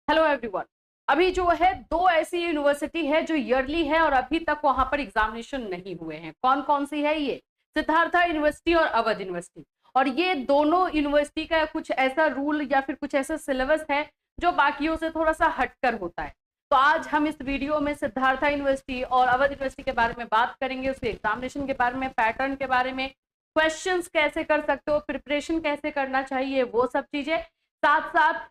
Hello everyone. अभी जो है दो ऐसी यूनिवर्सिटी है जो ईयरली है और अभी तक वहां पर एग्जामिनेशन नहीं हुए हैं। कौन कौन सी है ये? सिद्धार्था यूनिवर्सिटी और अवध यूनिवर्सिटी। और ये दोनों यूनिवर्सिटी का कुछ ऐसा रूल या फिर कुछ ऐसा सिलेबस है जो बाकियों से थोड़ा सा हटकर होता है। तो आज हम इस वीडियो में सिद्धार्था यूनिवर्सिटी और अवध यूनिवर्सिटी के बारे में बात करेंगे, उसके एग्जामिनेशन के बारे में, पैटर्न के बारे में, क्वेश्चंस कैसे कर सकते हो, प्रिपरेशन कैसे करना चाहिए, वो सब चीजें। साथ साथ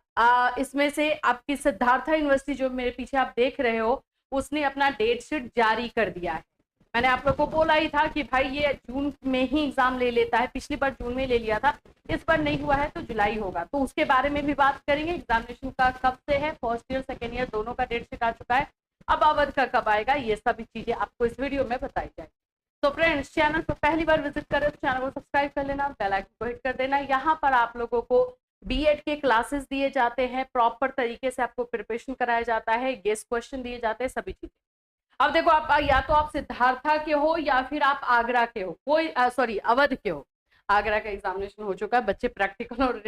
इसमें से आपकी सिद्धार्था यूनिवर्सिटी जो मेरे पीछे आप देख रहे हो, उसने अपना डेट शीट जारी कर दिया है। मैंने आप लोग को बोला ही था कि भाई ये जून में ही एग्जाम ले लेता है, पिछली बार जून में ले लिया था, इस बार नहीं हुआ है तो जुलाई होगा। तो उसके बारे में भी बात करेंगे। एग्जामिनेशन का कब से है, फर्स्ट ईयर सेकेंड ईयर दोनों का डेट शीट आ चुका है, अब अवध का कब आएगा, ये सभी चीजें आपको इस वीडियो में बताई जाएगी। तो फ्रेंड्स, चैनल पर पहली बार विजिट करें तो चैनल को सब्सक्राइब कर लेना, बेल आइकन को हिट कर देना। यहाँ पर आप लोगों को बीएड के क्लासेस दिए जाते हैं, प्रॉपर तरीके से आपको प्रिपरेशन कराया जाता है, गेस्ट क्वेश्चन दिए जाते हैं, सभी चीजें। अब देखो, आप या तो आप सिद्धार्था के हो या फिर आप आगरा के हो, कोई सॉरी अवध के हो। आगरा का एग्जामिनेशन हो चुका है, बच्चे प्रैक्टिकल और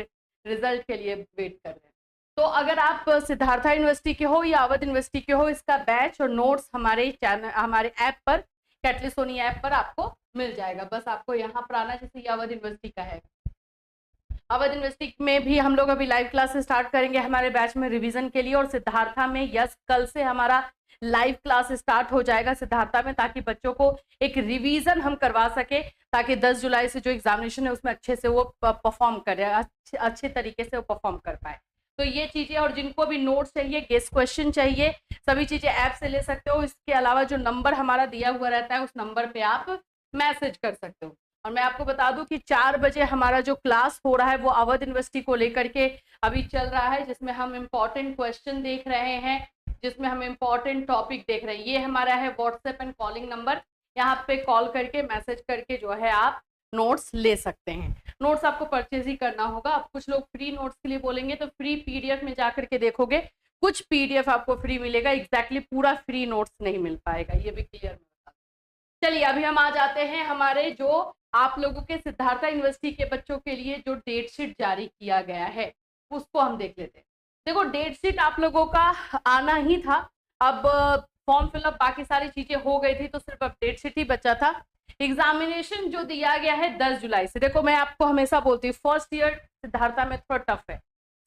रिजल्ट के लिए वेट कर रहे हैं। तो अगर आप सिद्धार्था यूनिवर्सिटी के हो या अवध यूनिवर्सिटी के हो, इसका बैच और नोट्स हमारे चैनल, हमारे ऐप पर, कैटली सोनी ऐप पर आपको मिल जाएगा। बस आपको यहाँ पर आना, जैसे ये अवध यूनिवर्सिटी का है। अवध यूनिवर्सिटी में भी हम लोग अभी लाइव क्लास स्टार्ट करेंगे हमारे बैच में रिवीजन के लिए, और सिद्धार्था में यस कल से हमारा लाइव क्लास स्टार्ट हो जाएगा सिद्धार्था में, ताकि बच्चों को एक रिवीजन हम करवा सके, ताकि 10 जुलाई से जो एग्जामिनेशन है उसमें अच्छे से वो परफॉर्म करे, अच्छे तरीके से वो परफॉर्म कर पाए। तो ये चीजें, और जिनको भी नोट्स चाहिए, गेस्ट क्वेश्चन चाहिए, सभी चीजें ऐप से ले सकते हो। इसके अलावा जो नंबर हमारा दिया हुआ रहता है उस नंबर पे आप मैसेज कर सकते हो। और मैं आपको बता दूं कि 4 बजे हमारा जो क्लास हो रहा है वो अवध यूनिवर्सिटी को लेकर के अभी चल रहा है, जिसमें हम इम्पोर्टेंट क्वेश्चन देख रहे हैं, जिसमें हम इम्पोर्टेंट टॉपिक देख रहे हैं। ये हमारा है व्हाट्सएप एंड कॉलिंग नंबर, यहाँ पे कॉल करके मैसेज करके जो है आप नोट्स ले सकते हैं। नोट्स आपको परचेज ही करना होगा। आप कुछ लोग फ्री नोट्स के लिए बोलेंगे तो फ्री पीडीएफ में जाकर के देखोगे, कुछ पीडीएफ आपको फ्री मिलेगा, एग्जैक्टली पूरा फ्री नोट्स नहीं मिल पाएगा, ये भी क्लियर। चलिए अभी हम आ जाते हैं हमारे जो आप लोगों के सिद्धार्था यूनिवर्सिटी के बच्चों के लिए जो डेट शीट जारी किया गया है उसको हम देख लेते हैं। देखो, डेट शीट आप लोगों का आना ही था, अब फॉर्म फिलअप बाकी सारी चीजें हो गई थी, तो सिर्फ अब डेट शीट ही बचा था। एग्जामिनेशन जो दिया गया है 10 जुलाई से। देखो, मैं आपको हमेशा बोलती हूँ फर्स्ट ईयर सिद्धार्था में थोड़ा टफ है,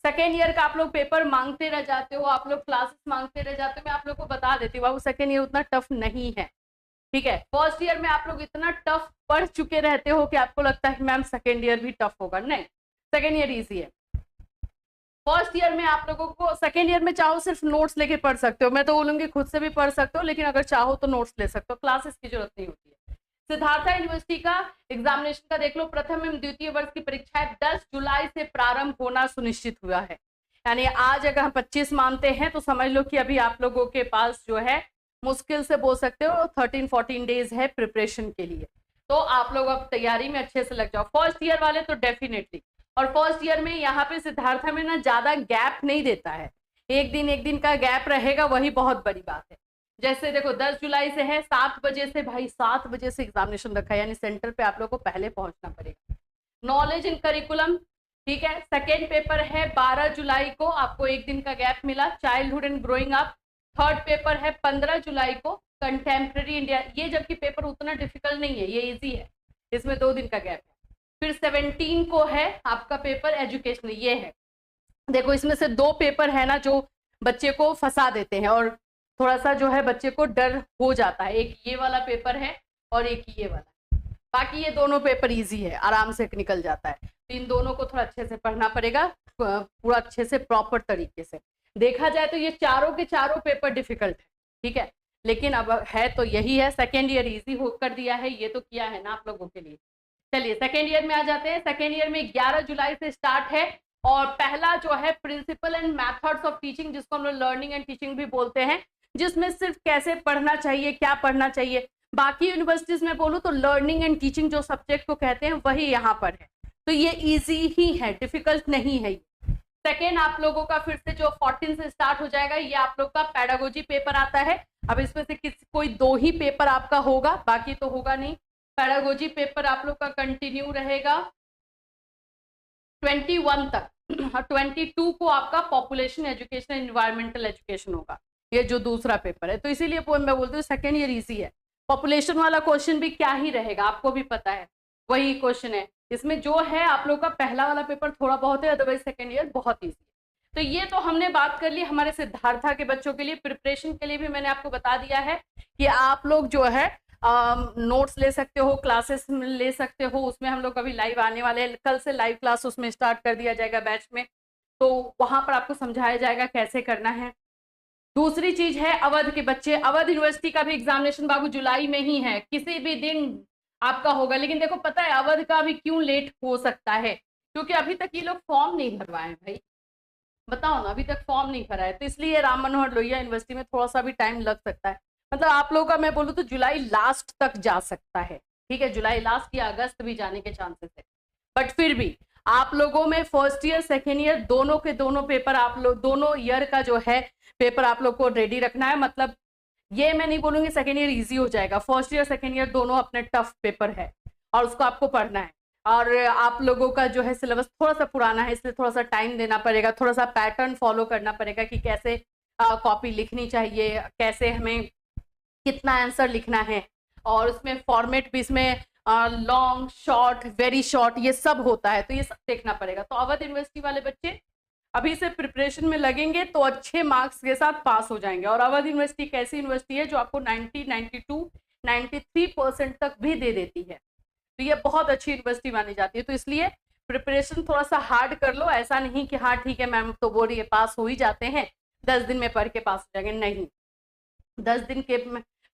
सेकेंड ईयर का आप लोग पेपर मांगते रह जाते हो, आप लोग क्लासेस मांगते रह जाते हो, मैं आप लोग को बता देती हूँ बाबू सेकेंड ईयर उतना टफ नहीं है, ठीक है। फर्स्ट ईयर में आप लोग इतना टफ पढ़ चुके रहते हो कि आपको लगता है मैम सेकेंड ईयर भी टफ होगा, नहीं, सेकेंड ईयर इजी है। फर्स्ट ईयर में आप लोगों को, सेकेंड ईयर में चाहो सिर्फ नोट्स लेके पढ़ सकते हो, मैं तो बोलूंगी खुद से भी पढ़ सकते हो, लेकिन अगर चाहो तो नोट्स ले सकते हो, क्लासेस की जरूरत नहीं होती है। सिद्धार्था यूनिवर्सिटी का एग्जामिनेशन का देख लो, प्रथम एवं द्वितीय वर्ष की परीक्षाएं 10 जुलाई से प्रारंभ होना सुनिश्चित हुआ है। यानी आज अगर हम 25 मानते हैं तो समझ लो कि अभी आप लोगों के पास जो है मुश्किल से बोल सकते हो 13-14 डेज है प्रिपरेशन के लिए। तो आप लोग अब तैयारी में अच्छे से लग जाओ, फर्स्ट ईयर वाले तो डेफिनेटली। और फर्स्ट ईयर में यहाँ पे सिद्धार्था में ना ज्यादा गैप नहीं देता है, एक दिन का गैप रहेगा, वही बहुत बड़ी बात है। जैसे देखो 10 जुलाई से है, 7 बजे से, भाई 7 बजे से एग्जामिनेशन रखा है, यानी सेंटर पे आप लोग को पहले पहुंचना पड़ेगा। नॉलेज इन करिकुलम, ठीक है, सेकेंड पेपर है 12 जुलाई को, आपको एक दिन का गैप मिला। Childhood and growing up, third paper है 15 जुलाई को। कंटेम्प्रेरी इंडिया, ये जबकि पेपर उतना डिफिकल्ट नहीं है, ये इजी है, इसमें 2 दिन का गैप है। फिर 17 को है आपका पेपर एजुकेशनल, ये है। देखो, इसमें से 2 पेपर है ना जो बच्चे को फंसा देते हैं और थोड़ा सा जो है बच्चे को डर हो जाता है, एक ये वाला पेपर है और एक ये वाला। बाकी ये दोनों पेपर इजी है, आराम से निकल जाता है। तो इन दोनों को थोड़ा अच्छे से पढ़ना पड़ेगा, पूरा अच्छे से प्रॉपर तरीके से। देखा जाए तो ये चारों के चारों पेपर डिफिकल्ट है, ठीक है, लेकिन अब है तो यही है, सेकेंड ईयर इजी हो कर दिया है, ये तो किया है ना आप लोगों के लिए। चलिए सेकेंड ईयर में आ जाते हैं। सेकेंड ईयर में 11 जुलाई से स्टार्ट है, और पहला जो है principle and methods of teaching, जिसको हम लोग लर्निंग एंड टीचिंग भी बोलते हैं, जिसमें सिर्फ कैसे पढ़ना चाहिए, क्या पढ़ना चाहिए। बाकी यूनिवर्सिटीज में बोलूँ तो लर्निंग एंड टीचिंग जो सब्जेक्ट को कहते हैं वही यहाँ पर है, तो ये इजी ही है, डिफिकल्ट नहीं है। सेकेंड आप लोगों का फिर से जो 14 से स्टार्ट हो जाएगा, ये आप लोग का पेडागोजी पेपर आता है। अब इसमें से कोई 2 ही पेपर आपका होगा, बाकी तो होगा नहीं। पेडागोजी पेपर आप लोग का कंटिन्यू रहेगा 21 तक, 22 को आपका पॉपुलेशन एजुकेशन एनवायरमेंटल एजुकेशन होगा, ये जो दूसरा पेपर है। तो इसीलिए मैं बोलती हूँ सेकेंड ईयर इजी है। पॉपुलेशन वाला क्वेश्चन भी क्या ही रहेगा, आपको भी पता है वही क्वेश्चन है। इसमें जो है आप लोग का पहला वाला पेपर थोड़ा बहुत है, अदरवाइज सेकेंड ईयर बहुत ईजी है। तो ये तो हमने बात कर ली हमारे सिद्धार्था के बच्चों के लिए। प्रिपरेशन के लिए भी मैंने आपको बता दिया है कि आप लोग जो है नोट्स ले सकते हो, क्लासेस ले सकते हो। उसमें हम लोग अभी लाइव आने वाले हैं, कल से लाइव क्लास उसमें स्टार्ट कर दिया जाएगा बैच में, तो वहां पर आपको समझाया जाएगा कैसे करना है। दूसरी चीज है अवध के बच्चे, अवध यूनिवर्सिटी का भी एग्जामिनेशन बाबू जुलाई में ही है, किसी भी दिन आपका होगा। लेकिन देखो पता है अवध का भी क्यों लेट हो सकता है, क्योंकि अभी तक ये लोग फॉर्म नहीं भरवाए भाई, बताओ ना, अभी तक फॉर्म नहीं भरा है। तो इसलिए राम मनोहर लोहिया यूनिवर्सिटी में थोड़ा सा भी टाइम लग सकता है। मतलब आप लोगों का मैं बोलूँ तो जुलाई लास्ट तक जा सकता है, ठीक है, जुलाई लास्ट या अगस्त भी जाने के चांसेस है। बट फिर भी आप लोगों में फर्स्ट ईयर सेकेंड ईयर दोनों के दोनों पेपर, आप लोग दोनों ईयर का जो है पेपर आप लोग को रेडी रखना है। मतलब ये मैं नहीं बोलूंगी सेकेंड ईयर इजी हो जाएगा, फर्स्ट ईयर सेकेंड ईयर दोनों अपने टफ पेपर है और उसको आपको पढ़ना है। और आप लोगों का जो है सिलेबस थोड़ा सा पुराना है, इसलिए थोड़ा सा टाइम देना पड़ेगा, थोड़ा सा पैटर्न फॉलो करना पड़ेगा कि कैसे कॉपी लिखनी चाहिए, कैसे हमें कितना आंसर लिखना है, और उसमें फॉर्मेट भी, इसमें लॉन्ग शॉर्ट वेरी शॉर्ट ये सब होता है, तो ये सब देखना पड़ेगा। तो अवध यूनिवर्सिटी वाले बच्चे अभी से प्रिपरेशन में लगेंगे तो अच्छे मार्क्स के साथ पास हो जाएंगे। और अवध यूनिवर्सिटी एक ऐसी यूनिवर्सिटी है जो आपको 90, 92, 93% तक भी दे देती है, तो ये बहुत अच्छी यूनिवर्सिटी मानी जाती है। तो इसलिए प्रिपरेशन थोड़ा सा हार्ड कर लो, ऐसा नहीं कि हाँ ठीक है मैम तो बोल रही है पास हो ही जाते हैं 10 दिन में पढ़ के पास हो जाएंगे, नहीं। 10 दिन के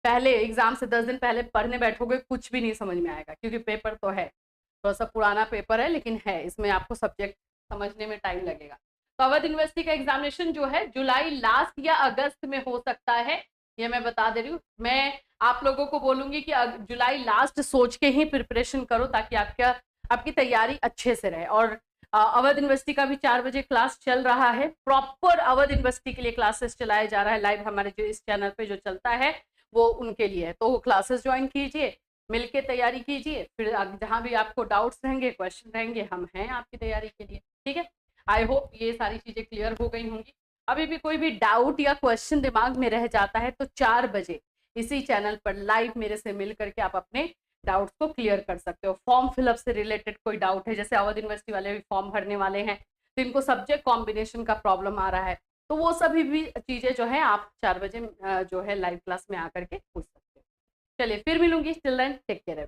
पहले, एग्जाम से 10 दिन पहले पढ़ने बैठोगे कुछ भी नहीं समझ में आएगा, क्योंकि पेपर तो है थोड़ा सा पुराना पेपर है, लेकिन है इसमें आपको सब्जेक्ट समझने में टाइम लगेगा। तो अवध यूनिवर्सिटी का एग्जामिनेशन जो है जुलाई लास्ट या अगस्त में हो सकता है, ये मैं बता दे रही हूँ। मैं आप लोगों को बोलूंगी कि जुलाई लास्ट सोच के ही प्रिपरेशन करो, ताकि आपकी तैयारी अच्छे से रहे। और अवध यूनिवर्सिटी का भी 4 बजे क्लास चल रहा है, प्रॉपर अवध यूनिवर्सिटी के लिए क्लासेस चलाया जा रहा है लाइव, हमारे जो इस चैनल पे जो चलता है वो उनके लिए है। तो वो क्लासेस ज्वाइन कीजिए, मिलके तैयारी कीजिए, फिर जहां भी आपको डाउट्स रहेंगे, क्वेश्चन रहेंगे, हम हैं आपकी तैयारी के लिए, ठीक है। आई होप ये सारी चीजें क्लियर हो गई होंगी। अभी भी कोई भी डाउट या क्वेश्चन दिमाग में रह जाता है तो 4 बजे इसी चैनल पर लाइव मेरे से मिल करके आप अपने डाउट्स को क्लियर कर सकते हो। फॉर्म फिलअप से रिलेटेड कोई डाउट है, जैसे अवध यूनिवर्सिटी वाले भी फॉर्म भरने वाले हैं तो इनको सब्जेक्ट कॉम्बिनेशन का प्रॉब्लम आ रहा है, तो वो सभी भी चीजें जो है आप 4 बजे जो है लाइव क्लास में आकर के पूछ सकते हो। चलिए फिर मिलूंगी, टिल देन टेक केयर।